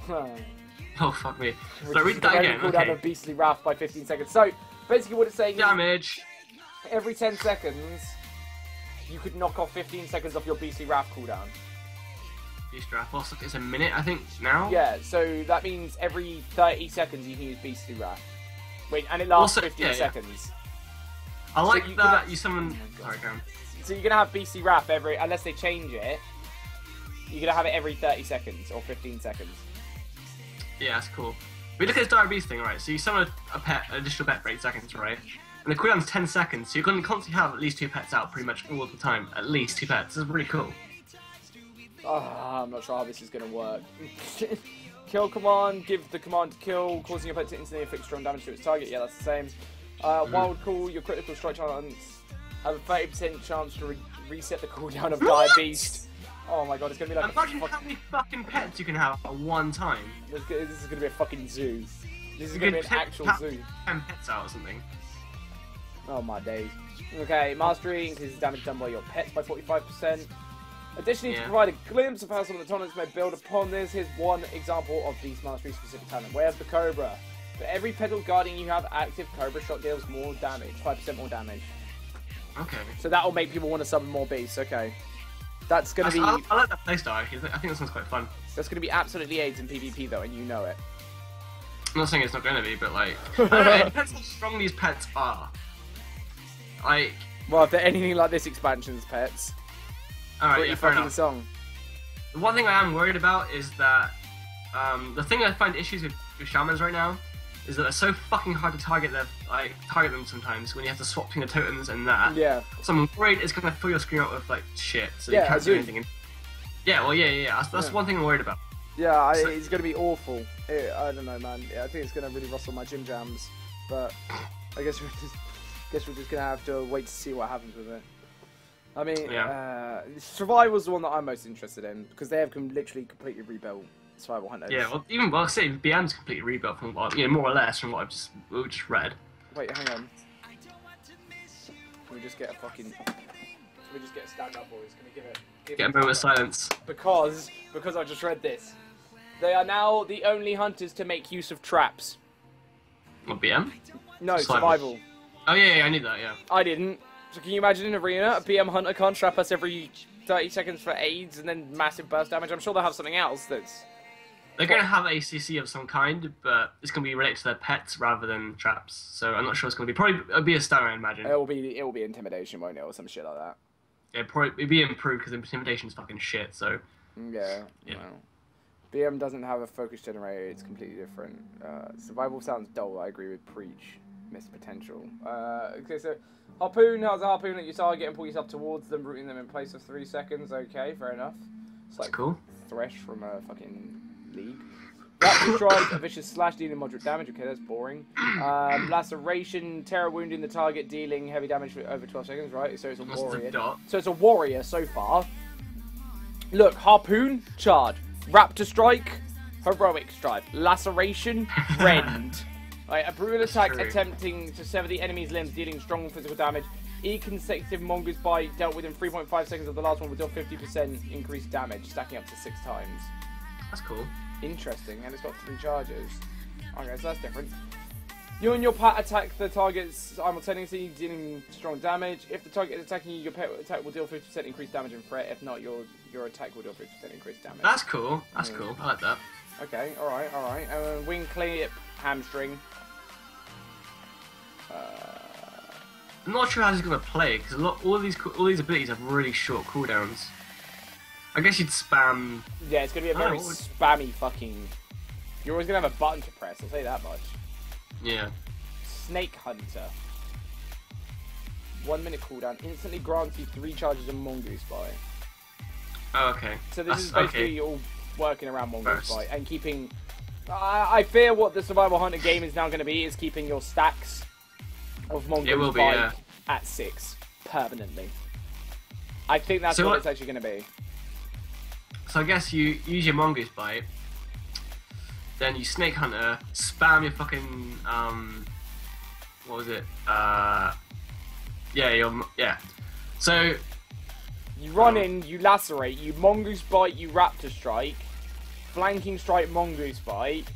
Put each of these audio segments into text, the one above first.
Oh fuck me. Which So read that again. Cooldown Okay. of Beastly Wrath by 15 seconds. So basically, what it's saying Damage. is every 10 seconds, you could knock off 15 seconds off your Beastly Wrath cooldown. Beastly Wrath. Well, it's a minute, I think, now. Yeah, so that means every 30 seconds you can use Beastly Wrath. Wait, and it lasts 15 seconds. I like you that could- you summon. Oh Sorry, go on. So you're gonna have Beastly Wrath every, unless they change it, you're gonna have it every 30 seconds or 15 seconds. Yeah, that's cool. We look at this Dire Beast thing, right? So you summon a pet, an additional pet for 8 seconds, right? And the cooldown's 10 seconds, so you're going to constantly have at least 2 pets out pretty much all the time. At least 2 pets. This is really cool. I'm not sure how this is gonna work. Kill command, give the command to kill, causing your pet to instantly inflict strong damage to its target. Yeah, that's the same. Wild Call, your critical strike chance have a 30% chance to reset the cooldown of Dire Beast. Oh my god, it's gonna be like Imagine how many fucking pets you can have at one time. This is gonna be a fucking zoo. This is gonna be an actual zoo. 10 pets out or something. Oh my days. Okay, Mastery increases damage done by your pets by 45%. Additionally, to provide a glimpse of how some of the tournaments may build upon this, here's one example of Beast Mastery specific talent. Way of the Cobra. For every Petal Guardian you have active, Cobra Shot deals more damage, 5% more damage. Okay. So that will make people want to summon more beasts, okay. That's gonna be... I like that playstyle, actually. I think that sounds quite fun. That's gonna be absolutely AIDS in PvP though, and you know it. I'm not saying it's not going to be, but like... I don't know, it depends how strong these pets are. Like... Well, if they're anything like this expansion's pets... Alright, yeah, fair fucking enough. song. The one thing I am worried about is that the thing I find issues with shamans right now is that they're so fucking hard to target them sometimes when you have to swap between the totems and that. Yeah. So I'm worried it's gonna fill your screen out with like shit, so Yeah, you can't I do do. anything. Yeah, well, yeah. That's one thing I'm worried about. Yeah, So- it's gonna be awful. I don't know, man. Yeah, I think it's gonna really rustle my gym jams, but I guess we're just gonna have to wait to see what happens with it. I mean, Survival's the one that I'm most interested in because they have literally completely rebuilt Survival Hunters. Yeah, well, say BM's completely rebuilt from what, more or less from what we just read. Wait, hang on. Can we just get a fucking? Can we just get a stand up, boys? Can we give it? Get a moment of silence. Because I just read this. They are now the only hunters to make use of traps. What, BM? No, survival. Oh yeah, I knew that. Yeah. I didn't. So can you imagine an arena? A BM hunter can't trap us every 30 seconds for AIDS and then massive burst damage. I'm sure they'll have something else that's... They're going to have ACC of some kind, but it's going to be related to their pets rather than traps. So I'm not sure it's going to be. Probably it'll be a star, I imagine. It will be intimidation, won't it, or some shit like that. Yeah, probably it'll be improved because intimidation's fucking shit. So. Yeah. Well, BM doesn't have a focus generator. It's completely different. Survival sounds dull. I agree with Preach. Missed potential. Okay, so harpoon has a harpoon at your target and pull yourself towards them, rooting them in place for 3 seconds. Okay, fair enough. It's like cool. Thresh from a fucking league. Raptor strike, a vicious slash dealing moderate damage. Okay, that's boring. Laceration, terror wounding the target, dealing heavy damage for over 12 seconds. Right, so it's a warrior. So it's a warrior so far. Look, harpoon, charge. Raptor strike, heroic strike. Laceration, rend. Right, a brutal attack attempting to sever the enemy's limbs, dealing strong physical damage. Each consecutive Mongoose bite dealt within 3.5 seconds of the last one will deal 50% increased damage, stacking up to 6 times. That's cool. Interesting, and it's got 3 charges. Okay, so that's different. You and your pet attack the targets simultaneously, dealing strong damage. If the target is attacking you, your pet attack will deal 50% increased damage and threat. If not, your attack will deal 50% increased damage. That's cool. That's cool. I like that. Okay, alright. Wing clip, hamstring. I'm not sure how he's gonna play because all these abilities have really short cooldowns. I guess you'd spam. Yeah, it's gonna be a very spammy fucking. You're always gonna have a button to press. I'll say that much. Yeah. Snake Hunter. 1 minute cooldown. Instantly grants you 3 charges of Mongoose Bite. Oh, okay. So this is basically all working around Mongoose Bite and keeping. I fear what the Survival Hunter game is now going to be is keeping your stacks of Mongoose Bite at 6 permanently. I think that's what it's actually going to be. So I guess you use your Mongoose Bite, then you Snake Hunter, spam your fucking what was it? Yeah. So you run in, you lacerate, you Mongoose Bite, you Raptor Strike, flanking strike, mongoose bite,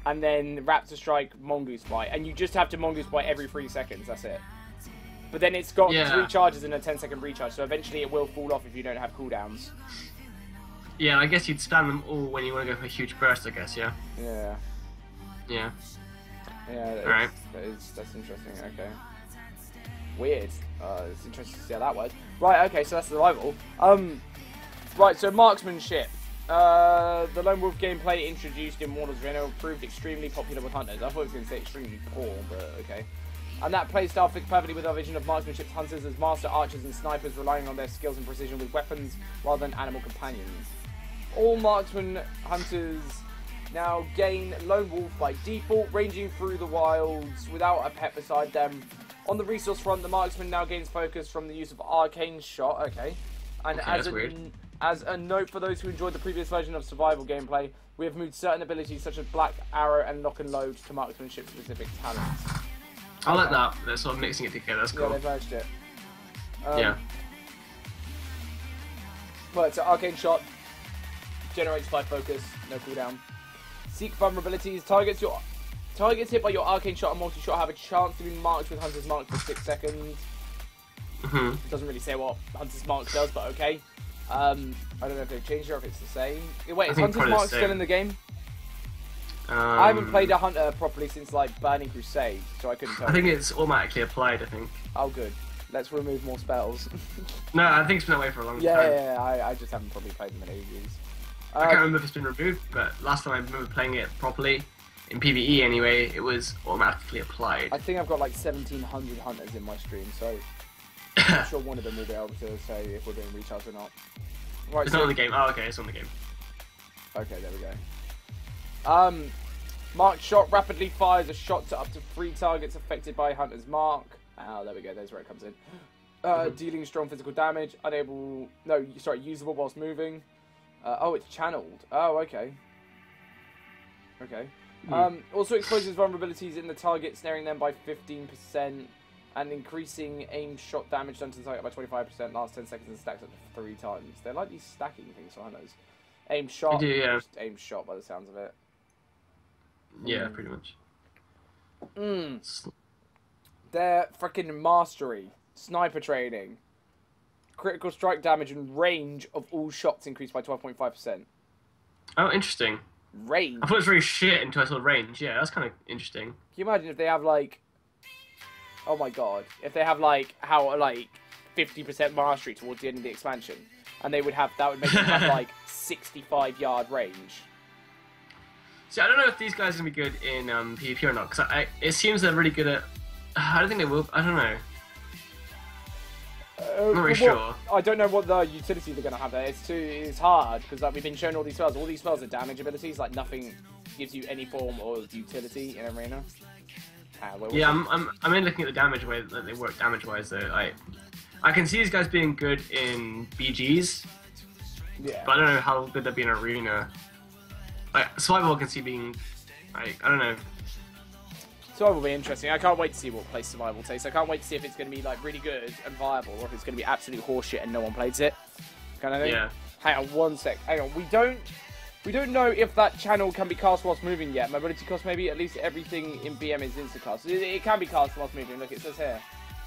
and then raptor strike, mongoose bite, and you just have to mongoose bite every 3 seconds. That's it. But then it's got 3 charges and a 10-second recharge, so eventually it will fall off if you don't have cooldowns. Yeah, I guess you'd spam them all when you want to go for a huge burst, I guess, yeah? Yeah. Yeah. Yeah, Alright. That's interesting, okay. Weird. It's interesting to see how that works. Right, okay, so that's survival. Right, so marksmanship. The Lone Wolf gameplay introduced in Warlocks proved extremely popular with hunters. I thought it was going to say extremely poor, but okay. And that playstyle fits perfectly with our vision of marksmanship hunters as master archers and snipers relying on their skills and precision with weapons rather than animal companions. All marksman hunters now gain Lone Wolf by default, ranging through the wilds without a pet beside them. On the resource front, the marksman now gains focus from the use of arcane shot. Okay. And okay, as a note for those who enjoyed the previous version of survival gameplay, we have moved certain abilities such as black arrow and lock and load to marksmanship specific talents. I like that. They're sort of mixing it together. That's cool. Yeah, they've merged it. Yeah. Right, so arcane shot generates by focus, no cooldown. Seek vulnerabilities. Targets hit by your arcane shot and multi-shot have a chance to be marked with Hunter's Mark for 6 seconds. Doesn't really say what Hunter's Mark does, but okay. I don't know if they've changed it or if it's the same. Wait, is Hunter's Mark still in the game? I haven't played a Hunter properly since like Burning Crusade, so I couldn't tell. I think it's automatically applied, I think. Oh, good. Let's remove more spells. No, I think it's been away for a long time. Yeah, I just haven't probably played them in ages. I can't remember if it's been removed, but last time I remember playing it properly, in PvE anyway, it was automatically applied. I think I've got like 1,700 Hunters in my stream, so I'm sure one of them will be able to say if we're doing recharge or not. Right, it's not on the game. Oh, okay, it's on the game. Okay, there we go. Marked shot rapidly fires a shot to up to 3 targets affected by Hunter's Mark. Oh, there we go. There's where it comes in. Dealing strong physical damage. Usable whilst moving. Oh, it's channeled. Oh, okay. Okay. Also exposes vulnerabilities in the target, snaring them by 15% and increasing aim shot damage done to the target by 25%. Last 10 seconds and stacks up to 3 times. They're like these stacking things for hunters. Aim shot. Just aim shot by the sounds of it. Yeah, pretty much. Their freaking mastery. Sniper training. Critical strike damage and range of all shots increased by 12.5%. Oh, interesting. Range? I thought it was very shit until I saw range. Yeah, that's kind of interesting. Can you imagine if they have, like... Oh my god. If they have, like, 50% mastery towards the end of the expansion. And they would have... That would make them have, like, 65-yard range. See, I don't know if these guys are going to be good in PvP or not. Because it seems they're really good at... I don't think they will... I don't know. I'm not really sure. I don't know what the utility they're going to have there. It's hard, because like, we've been shown all these spells. All these spells are damage abilities. Like, nothing gives you any form of utility in Arena. Yeah, I'm in looking at the damage way that they work damage-wise, though. I can see these guys being good in BGs. Yeah. But I don't know how good they'll be in Arena. Survival I can see being... I don't know. Survival will be interesting. I can't wait to see what place Survival takes. I can't wait to see if it's going to be like really good and viable, or if it's going to be absolute horseshit and no one plays it. Kind of thing. Yeah. Hang on one sec. Hang on. We don't know if that channel can be cast whilst moving yet. Mobility cost maybe. At least everything in BM is instacast. It can be cast whilst moving. Look, it says here.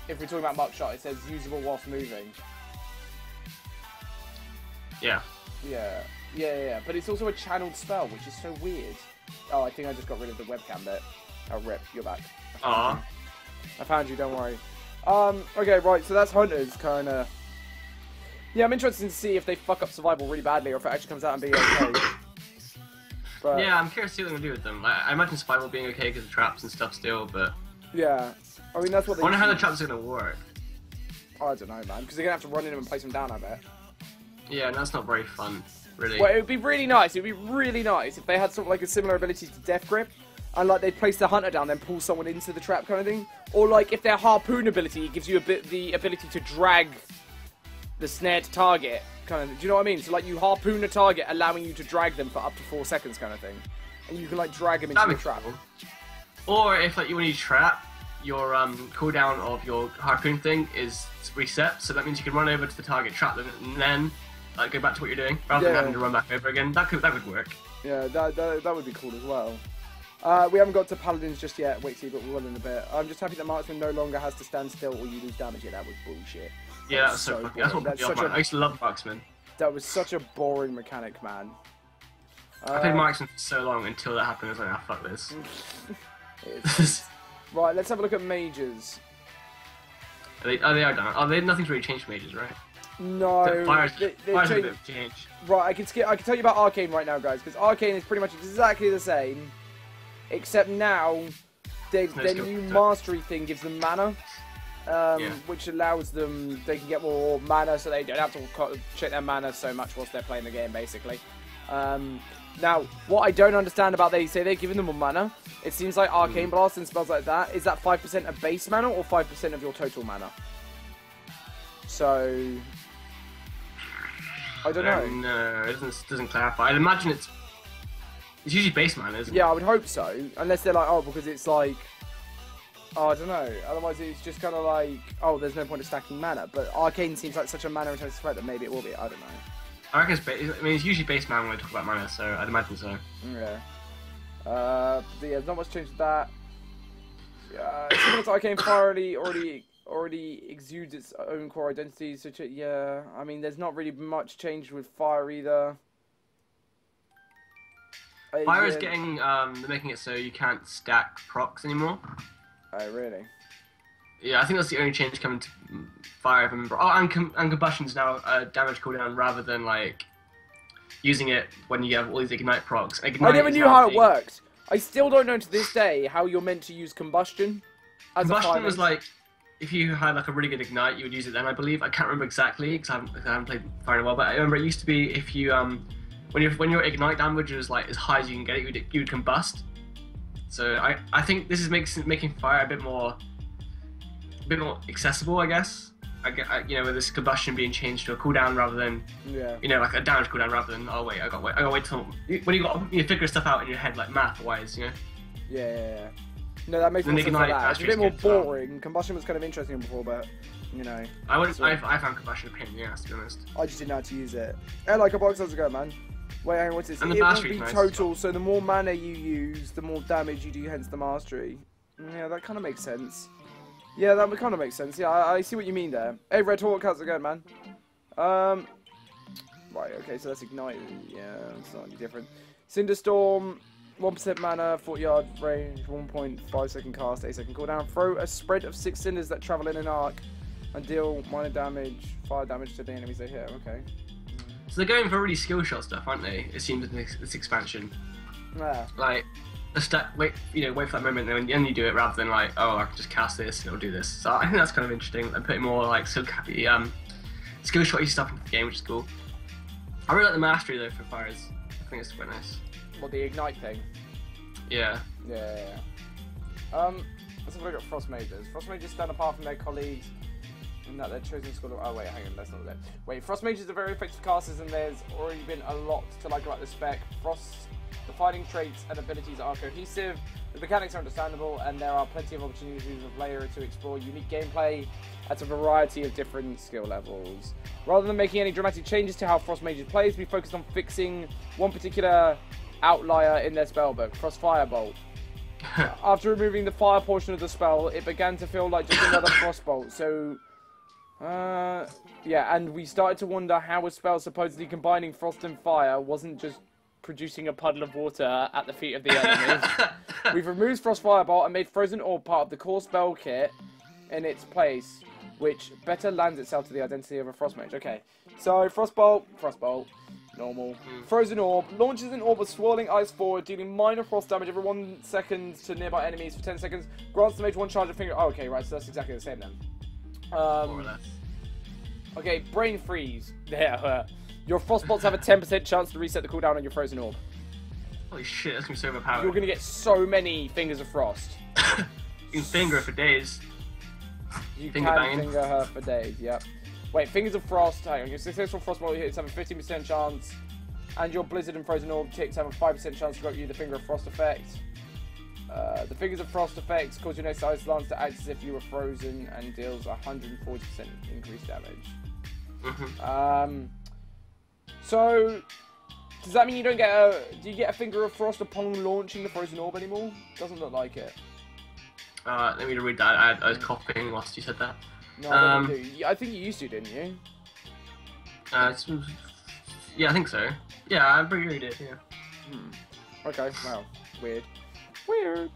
If we're talking about Mark Shot, it says usable whilst moving. Yeah. Yeah. But it's also a channeled spell, which is so weird. Oh, I think I just got rid of the webcam bit. Oh, rip, you're back. I found you, don't worry. Okay, right, so that's Hunters, kind of. Yeah, I'm interested to see if they fuck up Survival really badly, or if it actually comes out and being okay. But, yeah, I'm curious to see what they're going to do with them. I imagine Survival being okay because of traps and stuff still, but... Yeah, I mean, that's what they... I wonder how the traps are going to work. Oh, I don't know, man, because they're going to have to run in them and place them down, I bet. Yeah, and that's not very fun, really. Well, it would be really nice, if they had sort of like a similar ability to Death Grip, and like they place the hunter down, then pull someone into the trap kind of thing. Or like if their harpoon ability gives you the ability to drag the snare to target kind of thing. Do you know what I mean? So like you harpoon a target, allowing you to drag them for up to 4 seconds kind of thing. And you can like drag them into the trap. Cool. Or if like when you trap, your cooldown of your harpoon thing is reset, so that means you can run over to the target, trap them, and then like go back to what you're doing rather than having to run back over again. That could work. Yeah, that would be cool as well. We haven't got to Paladins just yet, Wixie, but we will in a bit. I'm just happy that Marksman no longer has to stand still or you lose damage. Yeah, that was bullshit. Yeah, that's so fucking. That's what put me off, man. I used to love Marksman. That was such a boring mechanic, man. I played Marksman for so long until that happened. I was like, ah, fuck this. Right, let's have a look at mages. They are done. Oh, nothing's really changed for mages, right? No, Fire's a bit of change. Right, I can tell you about Arcane right now, guys, because Arcane is pretty much exactly the same, except now their new mastery thing gives them mana, which allows them, they can get more mana, so they don't have to check their mana so much whilst they're playing the game, basically. Now, what I don't understand about they say they're giving them more mana, it seems like Arcane Blast and spells like that, is that 5% of base mana or 5% of your total mana? So, I don't know. No, it doesn't clarify. I'd imagine it's usually base mana, isn't it? Yeah, I would hope so. Unless they're like, oh, because it's like, oh, I don't know. Otherwise, it's just kind of like, oh, there's no point of stacking mana. But Arcane seems like such a mana-intensive threat that maybe it will be. I don't know. I reckon it's usually base mana when I talk about mana, so I'd imagine so. Yeah. There's not much change to that. Similar to Arcane, Fire already exudes its own core identity. So yeah, I mean, there's not really much change with Fire either. Fire is getting they're making it so you can't stack procs anymore. Oh really? Yeah, I think that's the only change coming to Fire. If I remember. Oh, and combustion's now damage cooldown rather than like using it when you have all these ignite procs. I never knew how it worked. I still don't know to this day how you're meant to use combustion. Combustion was like, if you had like a really good ignite, you would use it then, I believe. I can't remember exactly because I haven't played Fire in a while, but I remember it used to be if you when your ignite damage was like as high as you can get it, you would combust. So I think this is making Fire a bit more accessible, I guess. You know, with this combustion being changed to a cooldown rather than you know, like a damage cooldown rather than I gotta wait till when you figure stuff out in your head like math wise, you know. Yeah. No, that makes more sense like that. It's a bit more boring. Combustion was kind of interesting before, but you know. I found combustion a pain in the ass, to be honest. I just didn't know how to use it. Hey, like a box, how's it going, man? Wait, hang on, what's this? And it will be total, so the more mana you use, the more damage you do, hence the mastery. Yeah, that kind of makes sense. Yeah, that kind of makes sense. Yeah, I see what you mean there. Hey, Red Hawk, how's it going, man? Right, okay, so that's Ignite. Yeah, it's not any different. Cinderstorm, 1% mana, 40-yard range, 1.5 second cast, 8 second cooldown. Throw a spread of 6 cinders that travel in an arc and deal minor damage, fire damage to the enemies they hit. Okay. So they're going for really skill shot stuff, aren't they? It seems in this expansion. Yeah. Like, wait for that moment and then you do it rather than like, oh, I can just cast this and it'll do this. So I think that's kind of interesting. They're putting more like skill shotty stuff into the game, which is cool. I really like the mastery though for fires. I think it's quite nice. What, the ignite thing? Yeah. Yeah. Let's have a look at Frost Mages. Frost Mages stand apart from their colleagues in that their chosen school. Oh wait, hang on, that's not it. Wait, Frost Mages are very effective casters, and there's already been a lot to like about the spec. The fighting traits and abilities are cohesive, the mechanics are understandable, and there are plenty of opportunities for the player to explore unique gameplay at a variety of different skill levels. Rather than making any dramatic changes to how Frost Mages plays, we focused on fixing one particular outlier in their spellbook, Frost Firebolt. After removing the fire portion of the spell, it began to feel like just another Frostbolt, so... yeah, and we started to wonder how a spell supposedly combining frost and fire wasn't just producing a puddle of water at the feet of the enemies. We've removed Frost Firebolt and made Frozen Orb part of the core spell kit in its place, which better lends itself to the identity of a Frost Mage. Okay, so Frostbolt, normal. Frozen Orb launches an orb of swirling ice forward, dealing minor frost damage every 1 second to nearby enemies for 10 seconds. Grants the mage one charge of finger. Oh, okay, right, so that's exactly the same then. More or less. Okay, Brain Freeze. Yeah, your Frostbolts have a 10% chance to reset the cooldown on your Frozen Orb. Holy shit, that's gonna be so overpowered. You're gonna get so many Fingers of Frost. You can finger her for days. You can finger her for days, yep. Wait, Fingers of Frost. Hang on, your successful Frostbolt hits have a 15% chance, and your Blizzard and Frozen Orb ticks have a 5% chance to grant you the Finger of Frost effect. The Fingers of Frost effects cause your next ice lance to act as if you were frozen and deals 140% increased damage. So, does that mean you don't get do you get a Finger of Frost upon launching the Frozen Orb anymore? Doesn't look like it. Let me read that. I was coughing whilst you said that. No, I don't think you do. I think you used to, didn't you? Yeah, I think so. Yeah, I'm pretty sure you did, yeah. Okay, well, weird. Weird.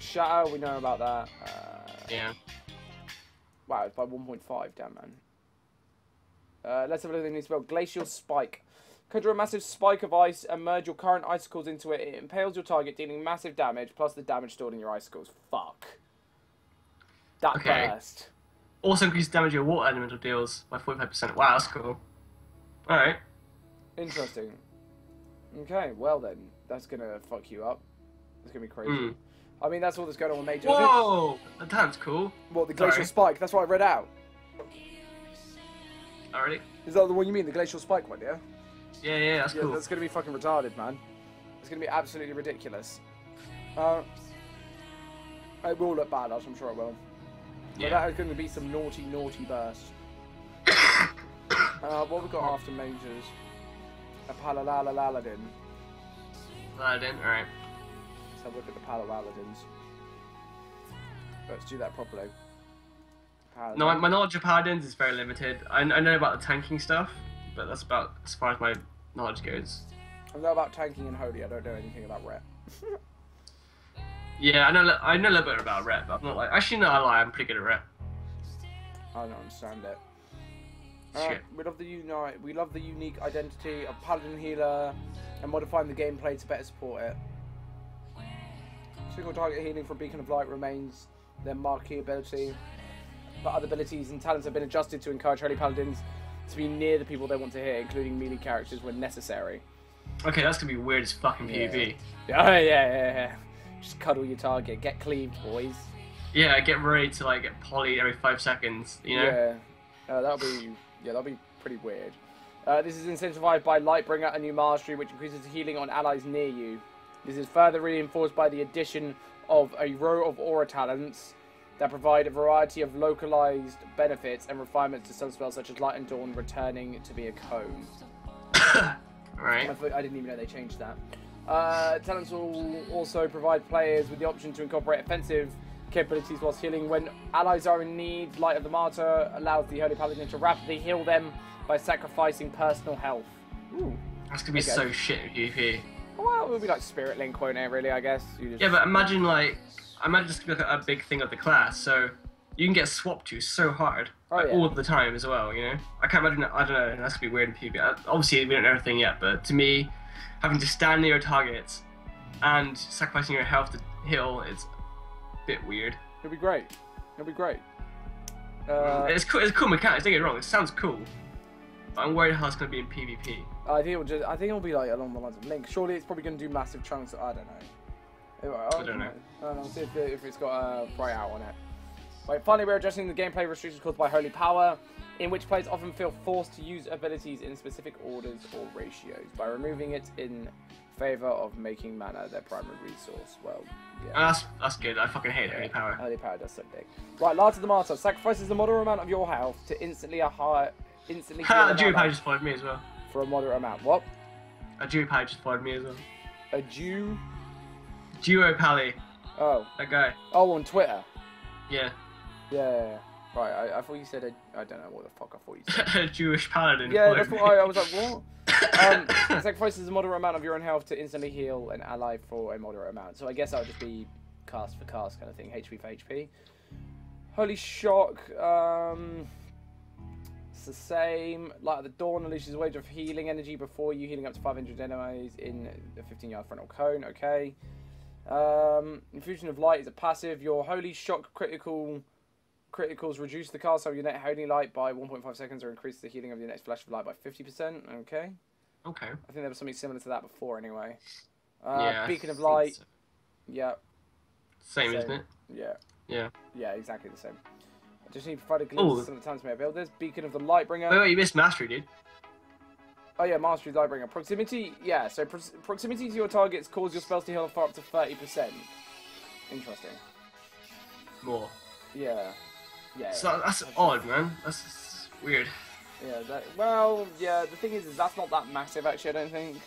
Shatter, we know about that. Yeah. Wow, it's by 1.5, damn man. Let's have a look at the new spell. Glacial Spike. Conjure a massive spike of ice and merge your current icicles into it. It impales your target, dealing massive damage, plus the damage stored in your icicles. Fuck. That burst. Also increase damage your water elemental deals by 45%. Wow, that's cool. Alright. Interesting. Okay, well then. That's gonna fuck you up. It's gonna be crazy. I mean, that's all that's going on with Major. Whoa! That's cool. What, the Glacial Spike? That's what I read out. Already? Is that the one you mean? The Glacial Spike one, yeah? Yeah, that's cool. That's gonna be fucking retarded, man. It's gonna be absolutely ridiculous. It will look bad, I'm sure it will. Yeah. But that is going to be some naughty, naughty burst. What we got after Majors? A Palalaladin. Paladin, alright. Let's have a look at the Palaladins. Let's do that properly. Paladin. No, my knowledge of Paladins is very limited. I know about the tanking stuff, but that's about as far as my knowledge goes. I know about tanking and holy, I don't know anything about rep. Yeah, I know a little bit about rep, but I'm not like... Actually, no, I lie, I'm pretty good at rep. I don't understand it. Shit. We love the unique identity of Paladin Healer and modifying the gameplay to better support it. Single target healing from Beacon of Light remains their marquee ability, but other abilities and talents have been adjusted to encourage Holy Paladins to be near the people they want to hit, including melee characters when necessary. Okay, that's gonna be weird as fucking PvP. Yeah. Just cuddle your target, get cleaved, boys. Yeah, get ready to like get polyed every 5 seconds, you know? Yeah, that'll be pretty weird. This is incentivized by Lightbringer, a new mastery which increases healing on allies near you. This is further reinforced by the addition of a row of aura talents that provide a variety of localized benefits and refinements to some spells such as Light and Dawn returning to be a cone. Right. I didn't even know they changed that. Talents will also provide players with the option to incorporate offensive capabilities whilst healing. When allies are in need, Light of the Martyr allows the Holy Paladin to rapidly heal them by sacrificing personal health. Ooh. That's gonna be so shit in PvP. Well, it would be like Spirit Link, won't it, really, I guess? Yeah, but imagine this could be like a big thing of the class, so you can get swapped to so hard. All the time as well, you know? I can't imagine that, I don't know, that's gonna be weird in PvP. Obviously, we don't know everything yet, but to me, having to stand near your targets and sacrificing your health to heal is a bit weird. It'll be great. It's cool mechanics, don't get me wrong, it sounds cool. But I'm worried how it's going to be in PvP. I think it'll be like along the lines of Link. Surely it's probably going to do massive chunks. I don't know. I don't know. I'll see if it's got a bright out on it. Right, finally, we're addressing the gameplay restrictions caused by Holy Power, in which players often feel forced to use abilities in specific orders or ratios, by removing it in favour of making mana their primary resource. Well, yeah. That's good. I fucking hate Holy Power. Holy Power does so big. Right, Lard of the Martyr sacrifices the moderate amount of your health to instantly A Jew Pally just followed me as well. For a moderate amount. What? A Jew Pally just followed me as well. A Jew? Duo Pally. Oh. That guy. Oh, on Twitter? Yeah. Yeah. Right, I thought you said I don't know what the fuck I thought you said. A Jewish paladin. Yeah, that's what I was like, what? Sacrifices a moderate amount of your own health to instantly heal an ally for a moderate amount. So I guess that would just be cast for cast kind of thing, HP for HP. Holy Shock, it's the same. Light of the Dawn unleashes a wave of healing energy before you, healing up to 500 enemies in a 15-yard frontal cone. Okay. Infusion of Light is a passive. Your Holy Shock criticals reduce the cast of your net holy light by 1.5 seconds or increase the healing of your next flash of light by 50%. Okay. Okay. I think there was something similar to that before anyway. Yeah. Beacon of Light. So. Yeah. Same, isn't it? Yeah. Yeah. Yeah, exactly the same. I just need to provide a glimpse of some of the times may I build this. Beacon of the Lightbringer. Wait, you missed Mastery, dude. Oh yeah, Mastery Lightbringer. Proximity, yeah, so proximity to your targets cause your spells to heal for up to 30%. Interesting. More. Yeah. Yeah. So that's odd, man. That's weird. Yeah, well, yeah, the thing is that's not that massive, actually, I don't think.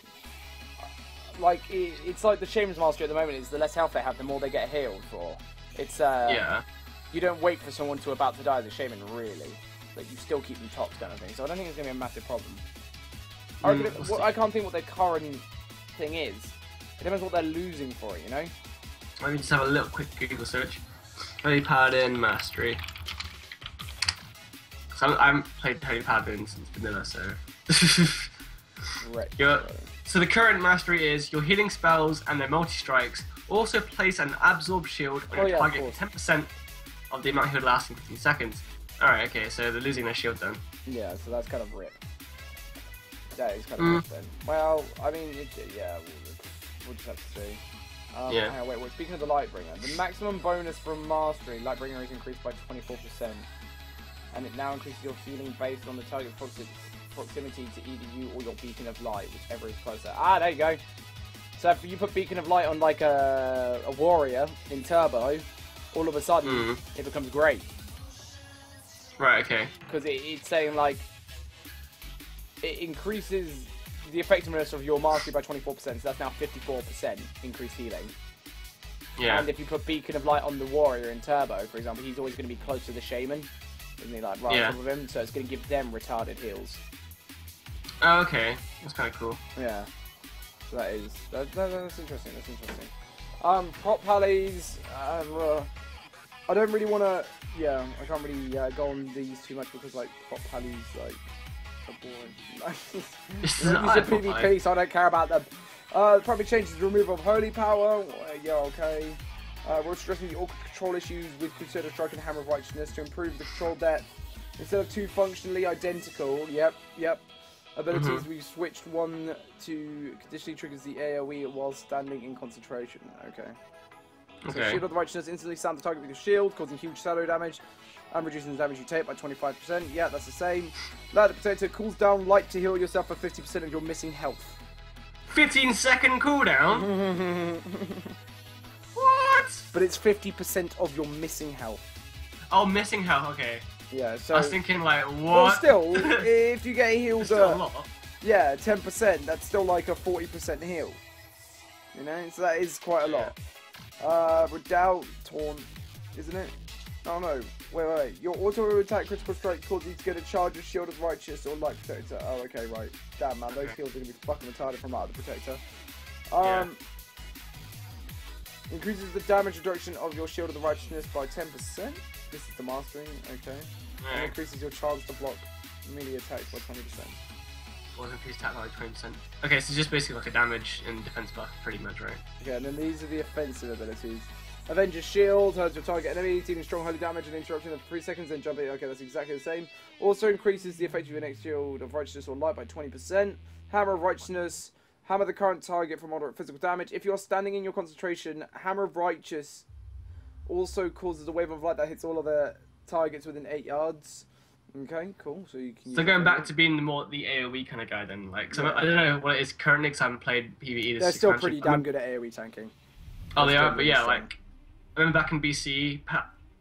Like, it's like the Shaman's Mastery at the moment is the less health they have, the more they get healed for. It's, Yeah. You don't wait for someone to about to die as a Shaman, really. Like, you still keep them topped, kind of thing. So I don't think it's going to be a massive problem. I can't think what their current thing is. It depends what they're losing for it, you know? Let me just have a little quick Google search. Holy Paladin Mastery. So I haven't played Holy Paladin since vanilla, so... So the current mastery is your healing spells and their multi-strikes also place an absorb shield on your target for 10% of the amount healed lasting 15 seconds. Alright, okay, so they're losing their shield then. Yeah, so that's kind of rip. That is kind of rip then. Well, I mean, we'll just have to see. Yeah. Wait, speaking of the Lightbringer, the maximum bonus from Mastery, Lightbringer is increased by 24%. And it now increases your healing based on the target proximity to either you or your Beacon of Light, whichever is closer. Ah, there you go. So if you put Beacon of Light on like a warrior in Turbo, all of a sudden it becomes great. Right, okay. Because it's saying like, it increases the effectiveness of your mastery by 24%, so that's now 54% increased healing. Yeah. And if you put Beacon of Light on the warrior in Turbo, for example, he's always going to be close to the Shaman, isn't he, like right on top of him, so it's going to give them retarded heals. Oh, okay. That's kind of cool. Yeah. So that's interesting, that's interesting. Prop pallies, I don't really want to, I can't really go on these too much because like prop pallies like are boring. Use the PvP, so I don't care about them. Probably changes the removal of holy power. Yeah, okay. We're stressing the awkward control issues with Crusader Strike and Hammer of Righteousness to improve the control depth. Instead of two functionally identical, abilities, we've switched one to conditionally triggers the AoE while standing in concentration. Okay. So Shield of the Righteousness instantly slam the target with your shield, causing huge shadow damage and reducing the damage you take by 25%. Yeah, that's the same. Light the Protector cools down light to heal yourself for 50% of your missing health. 15-second cooldown? What? But it's 50% of your missing health. Oh, missing health, okay. Yeah, so... I was thinking, like, what? Well, still, if you get healed... still a lot. Yeah, 10%, that's still like a 40% heal. You know, so that is quite a lot. Redoubt, Taunt, isn't it? Oh no, wait. Your auto attack critical strike causes you to get a charge of Shield of Righteous or Light Protector. Oh, okay, right. Damn, man, those heals are going to be fucking retarded from out of the Protector. Increases the damage reduction of your Shield of the Righteousness by 10%. This is the mastering, okay. And increases your chance to block melee attacks by 20%. Or increased attack by 20%. Okay, so just basically like a damage and defense buff, pretty much, right? Okay, and then these are the offensive abilities. Avenger's Shield hurts your target enemy, dealing strong holy damage and interrupting them for 3 seconds, then jumping. Okay, that's exactly the same. Also increases the effect of your next Shield of Righteousness or Light by 20%. Hammer of Righteousness. Hammer the current target for moderate physical damage. If you're standing in your concentration, Hammer of Righteous also causes a wave of light that hits all of the targets within 8 yards. Okay, cool. So you can. So going back to being the AOE kind of guy, then, like, so I don't know what it is currently because I haven't played PvE. They're still pretty damn good at AOE tanking. Oh, they are, but yeah, like, I remember back in BC,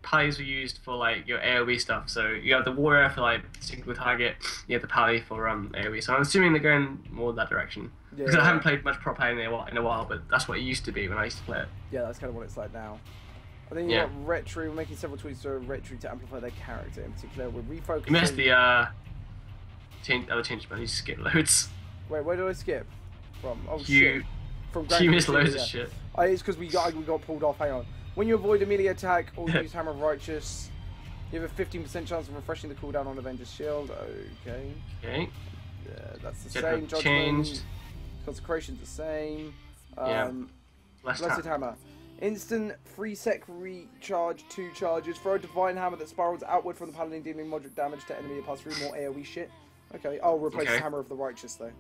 pallies were used for like your AOE stuff. So you have the warrior for like single target, you have the pally for AOE. So I'm assuming they're going more that direction. Yeah, because I haven't played much prop play in a while, but that's what it used to be when I used to play it. Yeah, that's kind of what it's like now. I think you got Retro. We're making several tweets to Retro to amplify their character. In particular, we're refocusing. You missed the other changes, but you skip loads. Wait, where did I skip? From shit. From you missed loads of shit. It's because we got pulled off. Hang on. When you avoid a melee attack or use Hammer of Righteous, you have a 15% chance of refreshing the cooldown on Avenger's Shield. Okay. Okay. Yeah, that's the same. Judgment. Changed. Consecration's the same. Blessed Hammer. Instant 3-sec recharge 2 charges. Throw a Divine Hammer that spirals outward from the Paladin, dealing moderate damage to enemy pass through more AoE shit. Okay. I'll replace the Hammer of the Righteous though.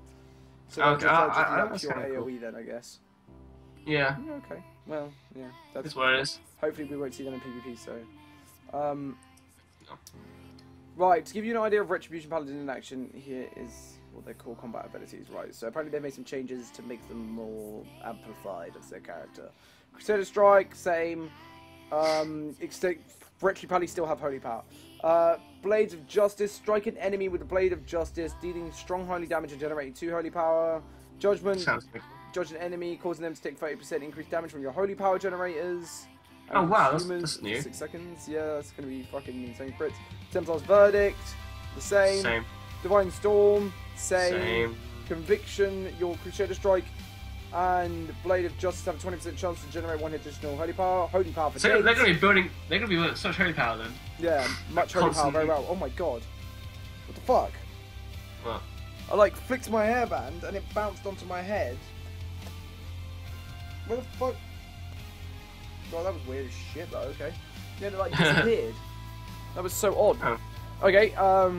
So okay. That's your AoE cool. then, I guess. Yeah. Okay. Well, yeah. That's what it is. Hopefully we won't see them in PvP. So. Right. To give you an idea of Retribution Paladin in action, here is what they call combat abilities. Right. So apparently they made some changes to make them more amplified as their character. Crusader Strike, same. Retri Pally still have Holy Power. Blades of Justice. Strike an enemy with the Blade of Justice, dealing strong holy damage and generating 2 holy power. Judgment. Sounds good. Judge an enemy, causing them to take 30% increased damage from your holy power generators. Oh wow, that's new. 6 seconds. Yeah, that's gonna be fucking insane. Crits. Templar's Verdict. The same. Same. Divine Storm. Same. Conviction. Your Crusader Strike. And Blade of Justice have a 20% chance to generate 1 additional holy power. Holy power for So days. they're gonna be building. They're gonna be building such holy power then. Yeah, much holy power. Very well. Oh my god. What the fuck? What? I like flicked my hairband and it bounced onto my head. Where the fuck? God, that was weird as shit though, okay. Yeah, it like disappeared. That was so odd. Oh. Okay, I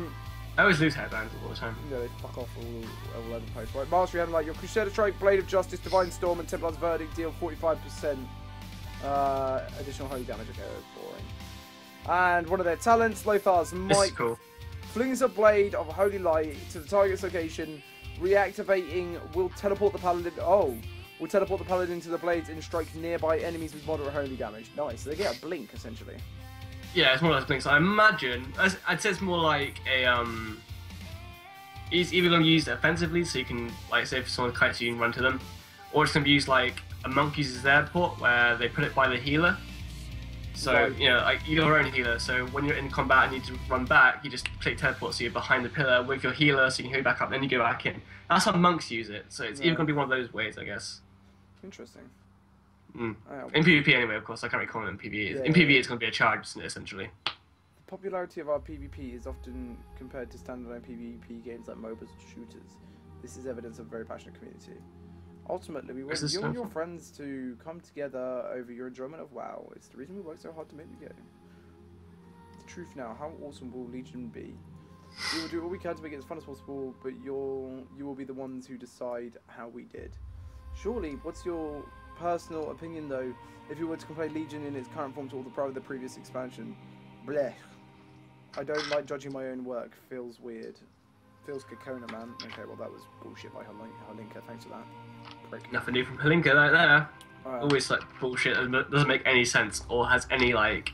always lose headbands all the time. yeah, they fuck off all over the place. Right, Mastery having like your Crusader Strike, Blade of Justice, Divine Storm, and Templar's Verdict deal 45% additional holy damage. Okay, that's boring. And one of their talents, Lothar's This is Might, cool. flings a blade of holy light to the target's location, reactivating will teleport the paladin. Oh, will teleport the paladin to the blades and strike nearby enemies with moderate holy damage. Nice. So they get a blink essentially. Yeah, it's more like things. I imagine. I'd say it's more like a He's either going to be used offensively, so you can, like, say if someone kites you, you can run to them, or it's going to be used like a monk uses their port, where they put it by the healer. So, Right. you know, like, you're your own healer, so when you're in combat and you need to run back, you just click teleport, so you're behind the pillar with your healer, so you can hurry back up, then you go back in. That's how monks use it, so it's either going to be one of those ways, I guess. Interesting. Mm. Oh, In PvP anyway, of course, I can't really comment on PvE. Yeah, in PvE it's going to be a charge, essentially. The popularity of our PvP is often compared to standalone PvP games like MOBAs or shooters. This is evidence of a very passionate community. Ultimately, we want you and your friends to come together over your enjoyment of WoW. It's the reason we work so hard to make the game. The truth now, how awesome will Legion be? We will do all we can to make it as fun as possible, but you will be the ones who decide how we did. Surely, what's your personal opinion though, if you were to compare Legion in its current form to all the previous expansion? Blech. I don't like judging my own work. Feels weird. Feels Kakona, man. Okay, well that was bullshit by Halinka. Thanks for that. Prick. Nothing new from Palinka right there. Alright. Always like bullshit that doesn't make any sense or has any like,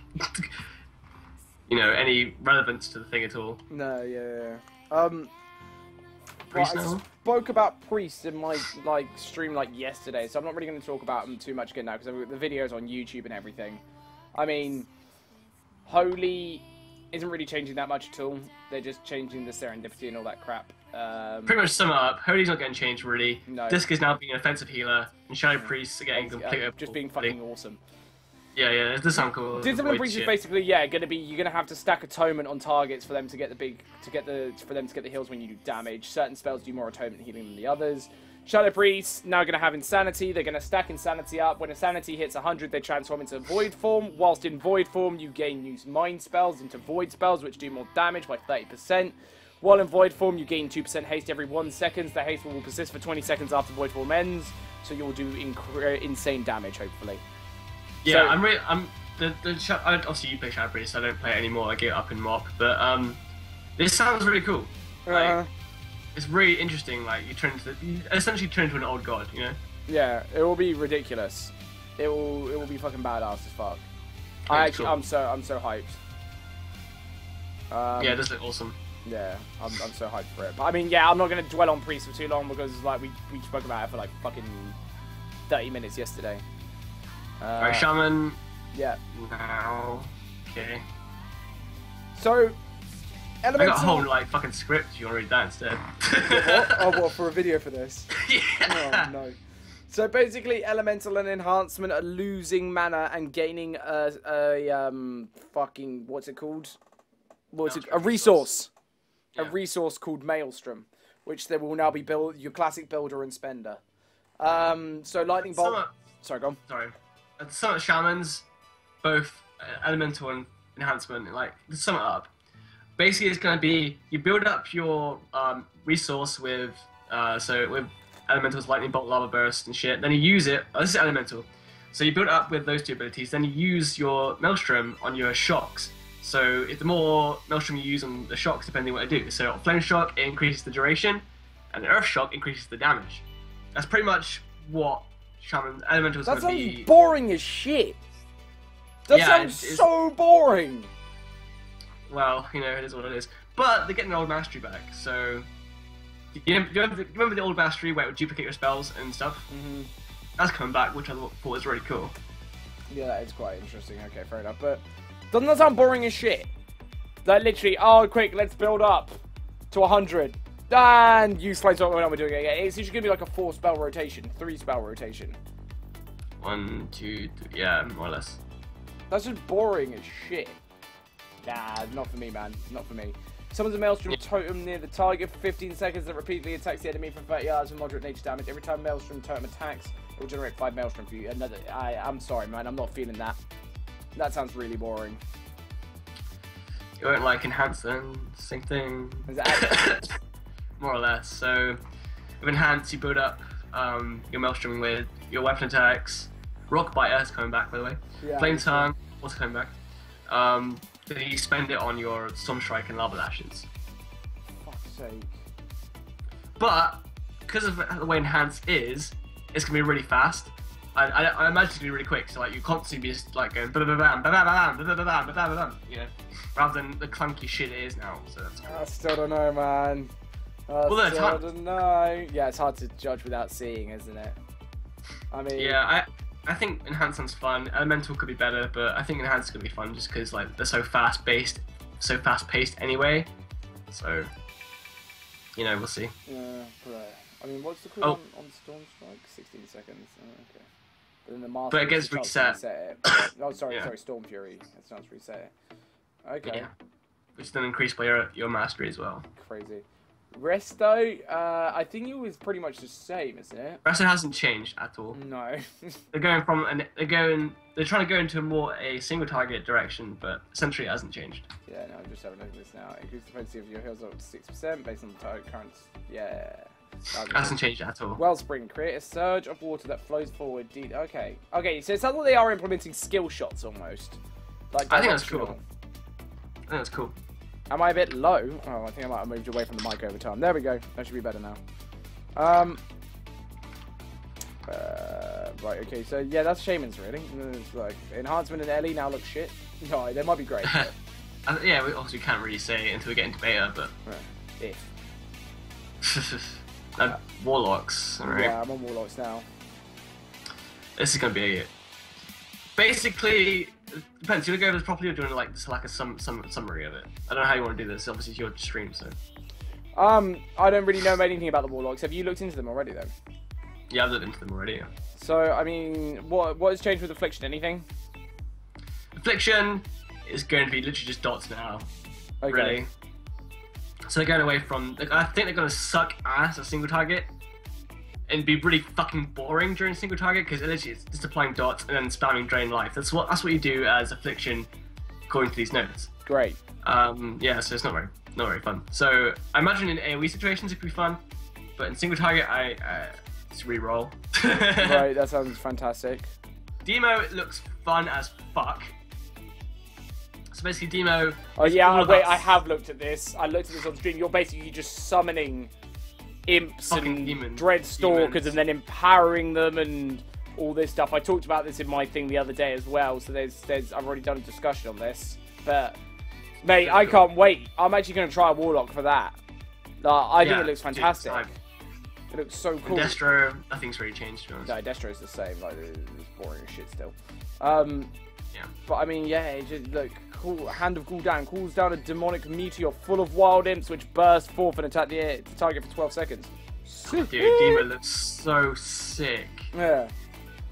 you know, any relevance to the thing at all. No, yeah. Priest Well, I now? spoke about priests in my stream yesterday, so I'm not really going to talk about them too much again now because the video's on YouTube and everything. I mean, Holy isn't really changing that much at all. They're just changing the serendipity and all that crap. Pretty much sum it up. Holy's not getting changed really. No. Disc is now being an offensive healer, and Shadow Priests are getting completely just being fucking awesome. Yeah, it does sound cool. Discipline Priest is basically you're gonna have to stack atonement on targets for them to get the heals when you do damage. Certain spells do more atonement healing than the others. Shadow Priests now gonna have Insanity. They're gonna stack Insanity up. When Insanity hits 100, they transform into Void form. Whilst in Void form, you gain use Mind spells into Void spells, which do more damage by 30%. While in Void form, you gain 2% haste every 1 second. The haste will persist for 20 seconds after Void form ends, so you'll do insane damage, hopefully. Yeah, So, obviously you play Shadow Priest, so I don't play it anymore. I get up in Mop, but this sounds really cool. Like, it's really interesting. Like you essentially turn into an old god, you know? Yeah, it will be ridiculous. It will be fucking badass as fuck. Cool. I'm so hyped. Yeah, it does look awesome. Yeah, I'm so hyped for it. But I mean, yeah, I'm not gonna dwell on priests for too long because like we spoke about it for like fucking 30 minutes yesterday. Alright, Shaman. Yeah. Now. Okay. So, I elemental. got a whole like fucking script. You want to read that instead? What? Oh, what, for a video for this? Yeah. Oh no. So basically, elemental and enhancement are losing mana and gaining a fucking what's it called? A resource. Yeah. A resource called Maelstrom, which there will now be your classic builder and spender. So lightning bolt. Sorry, go on. Sorry. Some shamans, both elemental and enhancement. Like to sum it up, basically it's going to be you build up your resource with with elementals, lightning bolt, lava burst, and shit. Then you use it. Oh, this is elemental. So you build it up with those two abilities. Then you use your maelstrom on your shocks. So if the more maelstrom you use on the shocks, depending on what they do. So flame shock, it increases the duration, and earth shock increases the damage. That's pretty much what shaman elementals That would sounds be. boring as shit. That Yeah, sounds so boring. well, you know, it is what it is. But they're getting their old mastery back, so... You remember the old mastery where it would duplicate your spells and stuff? Mm-hmm. That's coming back, which I thought was really cool. Yeah, that is quite interesting. Okay, fair enough. But doesn't that sound boring as shit? Like, literally, oh, quick, let's build up to 100. And you slice what we're doing it again. It's usually going to be like a 4-spell rotation, 3-spell rotation. 1, 2, 3, yeah, more or less. That's just boring as shit. Nah, not for me, man. Not for me. Summons a Maelstrom totem near the target for 15 seconds that repeatedly attacks the enemy for 30 yards with moderate nature damage. Every time Maelstrom totem attacks, it will generate 5 Maelstrom for you. I'm sorry, man. I'm not feeling that. That sounds really boring. You won't like enhance then? Same thing. Is that more or less. So, with enhance, you build up your Maelstrom with your weapon attacks. Rock Biter is coming back, by the way. Yeah, Flame Tongue also coming back. Then you spend it on your Storm Strike and Lava Lashes. Fuck's sake. But because of the way enhance is, it's gonna be really fast. I imagine it's gonna be really quick. So like you constantly be just like going bam bam bam bam bam bam bam bam bam, you know, rather than the clunky shit it is now. So that's cool. I still don't know, man. I still don't know. Yeah, it's hard to judge without seeing, isn't it? I mean, yeah, I think enhance sounds fun. Elemental could be better, but I think enhance is gonna be fun just because like they're so fast paced anyway. So you know, we'll see. Yeah, right. I mean, what's the cooldown on Storm Strike? 16 seconds. Oh, okay. But then the master. But it gets reset. Oh, sorry, Storm Fury. That's not reset it. Okay. Yeah. Which then increased by your mastery as well. Crazy. Resto, I think it was pretty much the same, isn't it? Resto hasn't changed at all. No. They're trying to go into a single target direction, but essentially it hasn't changed. Yeah, no, I'm just having a look at this now. Increase the potency of your heals up to 6% based on the target current. Yeah. Hasn't changed at all. Wellspring, create a surge of water that flows forward. Okay, so it sounds like they are implementing skill shots almost. Like I think that's cool. I think that's cool. Am I a bit low? Oh, I think I might have moved away from the mic over time. There we go. That should be better now. Right, okay, so yeah, that's Shaman's really. It's like enhancement and Ellie now looks shit. No, they might be great. But... yeah, we obviously can't really say until we get into beta, but Warlocks, right? Yeah, I'm on Warlocks now. This is gonna be basically. Depends. You want to go over this properly or doing like a summary of it? I don't know how you want to do this. Obviously, it's your stream, so. I don't really know anything about the Warlocks. Have you looked into them already, then? Yeah, I've looked into them already. Yeah. So, I mean, what has changed with Affliction? Anything? Affliction is going to be literally just dots now. Okay. Really. So they're going away from. I think they're going to suck ass a single target. And be really fucking boring during single target because literally it's just applying dots and then spamming drain life. That's what you do as Affliction, according to these notes. Great. Yeah, so it's not very fun. So I imagine in AoE situations it could be fun, but in single target I just re-roll. Right, that sounds fantastic. Demo looks fun as fuck. So basically Demo. Oh yeah, wait, I have looked at this. I looked at this on stream. You're basically just summoning imps and dreadstalkers and then empowering them and all this stuff. I talked about this in my thing the other day as well, so I've already done a discussion on this. But mate, I can't wait. I'm actually going to try a Warlock for that. I think it looks fantastic. It looks so cool. And Destro, nothing's really changed, to be honest. No, Destro's the same. Like, it's boring as shit still. Yeah. But I mean, yeah, it just look cool. Hand of Gul'dan calls down a demonic meteor full of wild imps, which burst forth and attack the target for 12 seconds. Dude, Demo looks so sick. Yeah.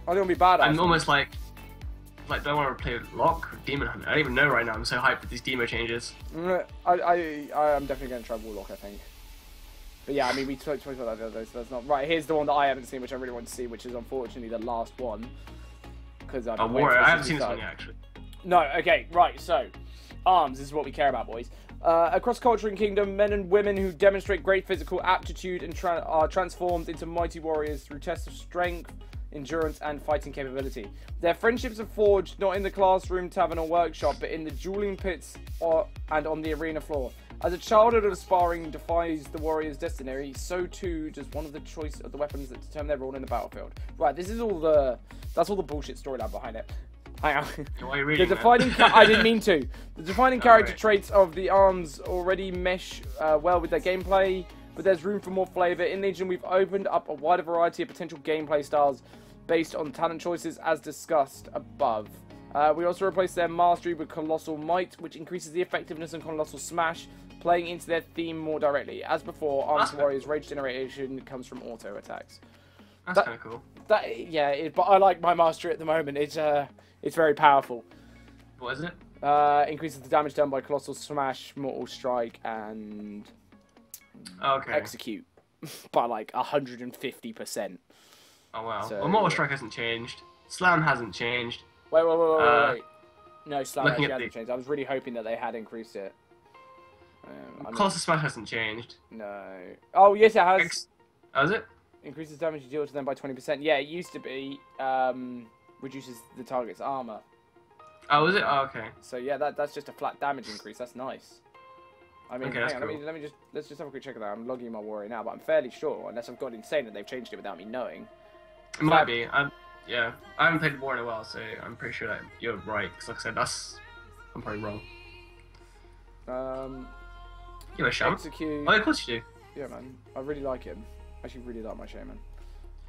I think it'll be bad. I'm almost like, do I want to play Lock or Demon Hunter? I don't even know right now. I'm so hyped with these Demo changes. I'm definitely going to try Warlock, I think. But yeah, I mean, we talked about that the other day, so that's not... Right, here's the one that I haven't seen, which I really want to see, which is unfortunately the last one. Because I haven't seen this one yet, actually. No, okay, right, so... Arms, this is what we care about, boys. Across culture and kingdom, men and women who demonstrate great physical aptitude and are transformed into mighty warriors through tests of strength, endurance, and fighting capability. Their friendships are forged not in the classroom, tavern, or workshop, but in the dueling pits and on the arena floor. As a childhood of sparring defies the warrior's destiny, so too does one of the choice of the weapons that determine their role in the battlefield. Right, this is all the... That's all the bullshit storyline behind it. Hang on. Why are you The reading defining I didn't mean to. The defining character Alright. traits of the arms already mesh well with their gameplay, but there's room for more flavour. In Legion, we've opened up a wider variety of potential gameplay styles based on talent choices as discussed above. We also replaced their mastery with Colossal Might, which increases the effectiveness of Colossal Smash, playing into their theme more directly. As before, Arms Warriors Rage Generation comes from auto attacks. That's kind of cool. But I like my mastery at the moment. It's very powerful. What is it? Increases the damage done by Colossal Smash, Mortal Strike, and Okay. Execute by like 150%. Oh wow. So, Well, Mortal Strike hasn't changed. Slam hasn't changed. Wait. No, Slam looking actually at hasn't changed. I was really hoping that they had increased it. Colossal Smash hasn't changed. No. Oh, yes, it has. Oh, is it? Increases damage you deal to them by 20%. Yeah, it used to be reduces the target's armor. Oh, is it? Oh, okay. So yeah, that's just a flat damage increase. That's nice. I mean, Okay, hang that's on, cool. let's just have a quick check of that. I'm logging my warrior now, but I'm fairly sure, unless I've got insane that they've changed it without me knowing. It might be. Yeah. I haven't played War in a while, so I'm pretty sure that you're right. Because like I said, I'm probably wrong. Give it a shot. Execute. Oh, of course you do. Yeah, man. I really like him. I actually really like my shaman.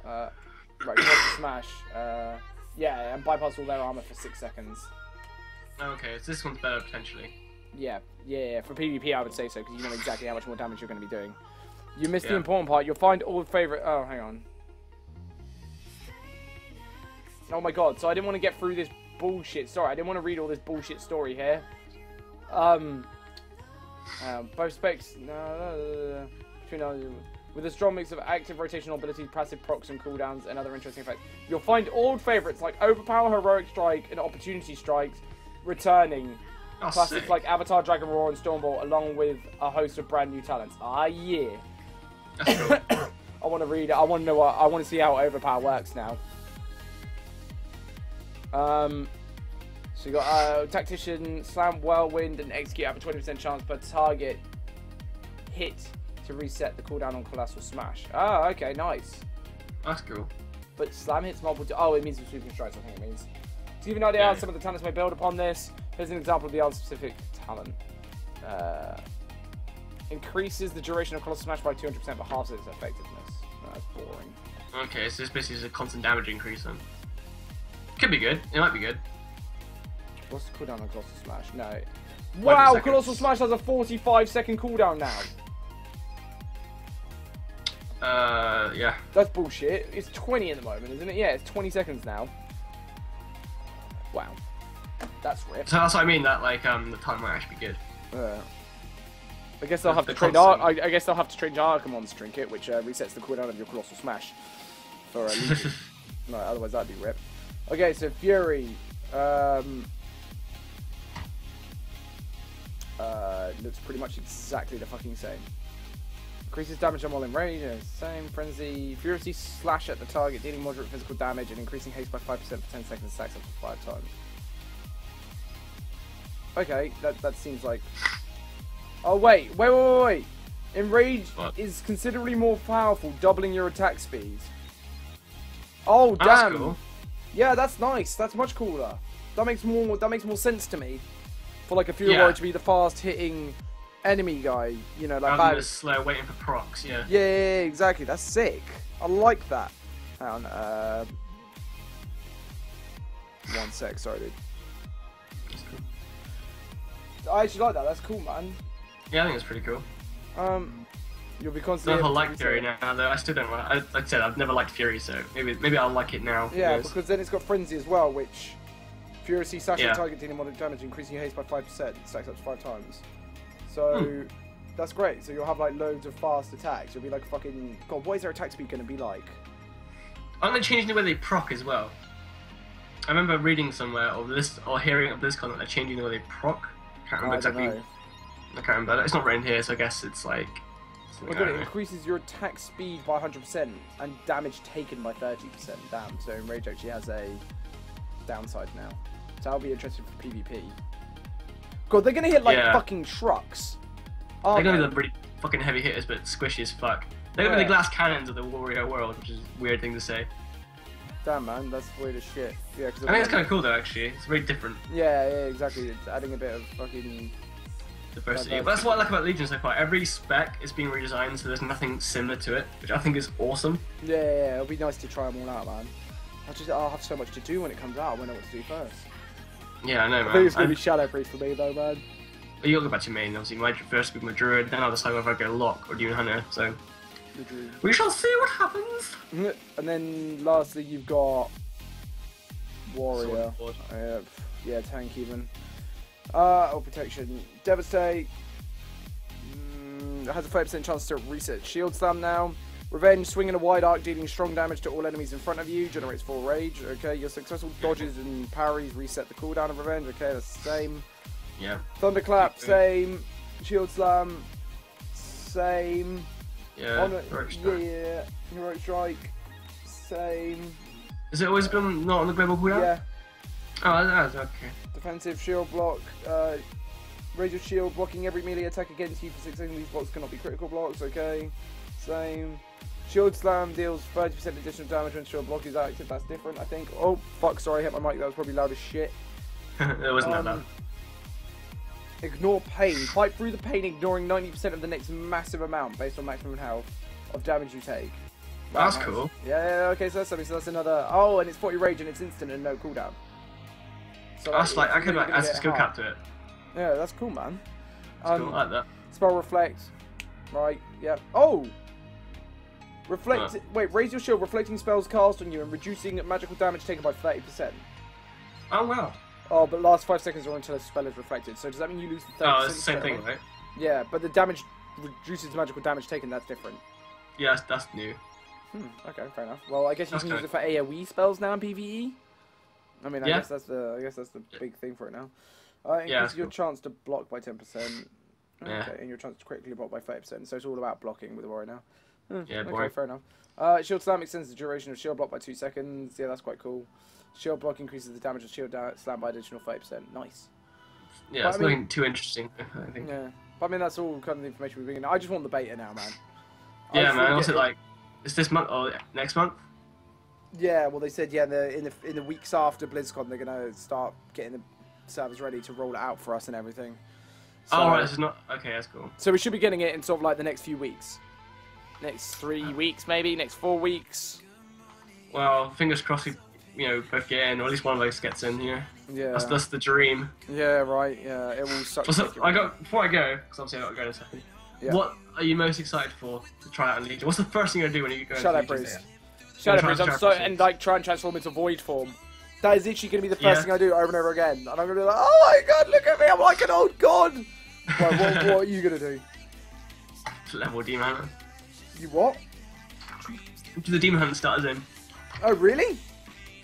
Right, Colossal Smash. Yeah, and bypass all their armor for 6 seconds. Okay, so this one's better potentially. Yeah. For PvP, I would say so, because you know exactly how much more damage you're going to be doing. You missed the Yeah. important part. You'll find all favorite. Oh, hang on. Oh my god. So I didn't want to get through this bullshit story. I didn't want to read all this bullshit story here. Both specs. With a strong mix of active rotational abilities, passive procs and cooldowns, and other interesting effects, you'll find old favourites like Overpower, Heroic Strike, and Opportunity Strikes returning. Oh, Classics sick. like Avatar, Dragon Roar, and Stormbolt, along with a host of brand new talents. Ah, yeah. That's cool. I want to read it. I want to know. I want to see how Overpower works now. So you got Tactician, Slam, Whirlwind, and Execute have a 20% chance per target hit to reset the cooldown on Colossal Smash. Ah, okay, nice. That's cool. But Slam hits multiple. Oh, it means with sweeping strikes. I think it means. To give you an idea how some of the talents may build upon this, here's an example of the unspecific talent. Increases the duration of Colossal Smash by 200%, but halves its effectiveness. Oh, that's boring. Okay, so this basically is a constant damage increase then. Could be good. It might be good. What's the cooldown on Colossal Smash? No. Wow, seconds. Colossal Smash has a 45-second cooldown now. Yeah. That's bullshit. It's 20 at the moment, isn't it? Yeah, it's 20 seconds now. Wow. That's ripped. So that's what I mean. That like the time might actually be good. I guess they'll have to The trade. constant. I guess they'll have to trade Archimon's trinket, which resets the cooldown of your Colossal Smash. For a Legion. No, otherwise that'd be ripped. Okay, so Fury. Looks pretty much exactly the fucking same. Increases damage on while in range, same. Frenzy. Furiously slash at the target, dealing moderate physical damage and increasing haste by 5% for 10 seconds, stacks up to 5 times. Okay, that seems like... Oh, wait. Enrage What? is considerably more powerful, doubling your attack speed. Oh, damn. That's cool. Yeah, that's nice. That's much cooler. That makes more sense to me. For like a Fury Yeah. Warrior to be the fast hitting enemy guy, you know, like Rather than bad. just slow waiting for procs, yeah. Yeah, exactly. That's sick. I like that. Hang on. 1 sec. Sorry, dude. That's cool. I actually like that. That's cool, man. Yeah, I think it's pretty cool. You'll be I constantly. don't know if I able like to Fury reset. now, though. I still don't like. Like I said, I've never liked Fury, so maybe I'll like it now. Yeah, Who knows? because then it's got Frenzy as well, which Furiously slash Yeah. at target dealing moderate damage, increasing your haste by 5%, stacks up to 5 times. So that's great. So you'll have like loads of fast attacks. You'll be like fucking. God, what is their attack speed going to be like? Aren't they changing the way they proc as well? I remember reading somewhere or hearing of BlizzCon that they're changing the way they proc. Can't remember I don't exactly. know. I can't remember. It's not written here, so I guess it's like. Oh my god, it increases your attack speed by 100% and damage taken by 30%. Damn, so Enrage actually has a downside now. So I'll be interested for PvP. God, they're gonna hit like Yeah. fucking trucks. They're Aren't gonna be they? the really fucking heavy hitters, but squishy as fuck. They're gonna be Yeah. the glass cannons of the warrior world, which is a weird thing to say. Damn, man, that's weird as shit. Yeah, cause I think it's kind of cool though. Actually, it's very different. Yeah, exactly. It's adding a bit of fucking diversity. But that's what I like about Legion so far. Every spec is being redesigned, so there's nothing similar to it, which I think is awesome. Yeah, it'll be nice to try them all out, man. I'll have so much to do when it comes out. I won't know what to do first. Yeah, I know, man. I think it's gonna be Shadow Priest for me though, man. But you'll go back to main, obviously. My first would be my Druid, then I'll decide whether I go Lock or Demon Hunter. So we shall see what happens. And then lastly, you've got Warrior. Yeah, tank even. Protection. Devastate. Has a 5% chance to reset Shield Slam now. Revenge, swinging a wide arc, dealing strong damage to all enemies in front of you. Generates 4 rage. Okay, your successful dodges and parries reset the cooldown of Revenge. Okay, that's the same. Yeah. Thunderclap, same. Shield Slam, same. Yeah. Heroic Strike. Yeah. Heroic Strike, same. Has it always been not on the global cooldown? Yeah. Oh, that's okay. Defensive shield block. Raise your shield, blocking every melee attack against you for 6 seconds. These blocks cannot be critical blocks. Okay. Same. Shield Slam deals 30% additional damage when shield block is active. That's different, I think. Oh, fuck, sorry, I hit my mic. That was probably loud as shit. It wasn't that bad. Ignore pain. Fight through the pain, ignoring 90% of the next massive amount based on maximum health of damage you take. That's cool. Yeah, okay, so that's something. So that's another... Oh, and it's 40 rage and it's instant and no cooldown. So that's like, I could like add a skill cap to it. Yeah, that's cool, man. That's cool, I like that. Spell Reflect. Right, yeah. Oh! Reflect... Wait, raise your shield, reflecting spells cast on you and reducing magical damage taken by 30%. Oh, wow. Oh, but last 5 seconds or until a spell is reflected. So does that mean you lose the 30%? Oh, it's the same thing, right? Yeah, but the damage reduces magical damage taken. That's different. Yeah, that's new. Okay, fair enough. Well, I guess you can use it for AoE spells now in PvE. I mean, I guess that's the big thing for it now. Increases your chance to block by 10%. Okay, and your chance to critically block by 30%. So it's all about blocking with the Warrior now. Yeah, okay, fair enough. Shield Slam extends the duration of shield block by 2 seconds. Yeah, that's quite cool. Shield block increases the damage of shield slam by additional 30%. Nice. Yeah, it's nothing too interesting, I think. Yeah, but I mean that's all kind of the information we're bringing. I just want the beta now, man. Yeah, man. What's it like? Is this month or next month? Yeah, well they said in the weeks after BlizzCon they're gonna start getting the servers ready to roll it out for us and everything. So, oh right, this is not okay. That's cool. So we should be getting it in sort of like the next few weeks. Next 3 weeks, maybe. Next 4 weeks. Well, fingers crossed. Both get in, or at least one of us gets in. Yeah. That's the dream. Yeah, right. Yeah, it will suck. Before I go, because obviously I've got to go in a second. Yeah. What are you most excited for to try out in Legion? What's the first thing you're gonna do when you go? Shadow Priest. Shadow Priest. And try and transform into Void form. That is literally gonna be the first thing I do over and over again. And I'm gonna be like, oh my god, look at me! I'm like an old god. Right, what are you gonna do? Level Demon Hunter. You what? Do the Demon Hunter starters in. Oh really?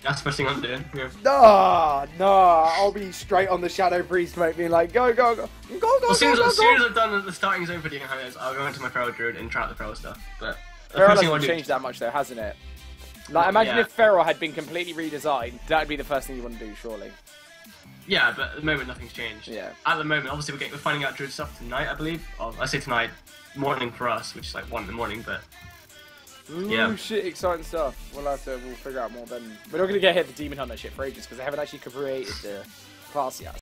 That's the first thing I'm doing. Yeah. No, I'll be straight on the Shadow Priest, mate, being like, go. Well, as soon as I've done the starting zone for Demon Hunters, I'll go into my Feral Druid and try out the Feral stuff. But Feral hasn't changed that much, though, hasn't it? Like, imagine if Feral had been completely redesigned. That'd be the first thing you want to do, surely. Yeah, but at the moment nothing's changed. Yeah. At the moment, obviously we're finding out Druid stuff tonight, I believe. Oh, I say tonight, morning for us, which is like 1 in the morning, but. Ooh, shit, exciting stuff. We'll figure out more then. We're not going to get hit the Demon Hunter shit for ages because they haven't actually created the class yet.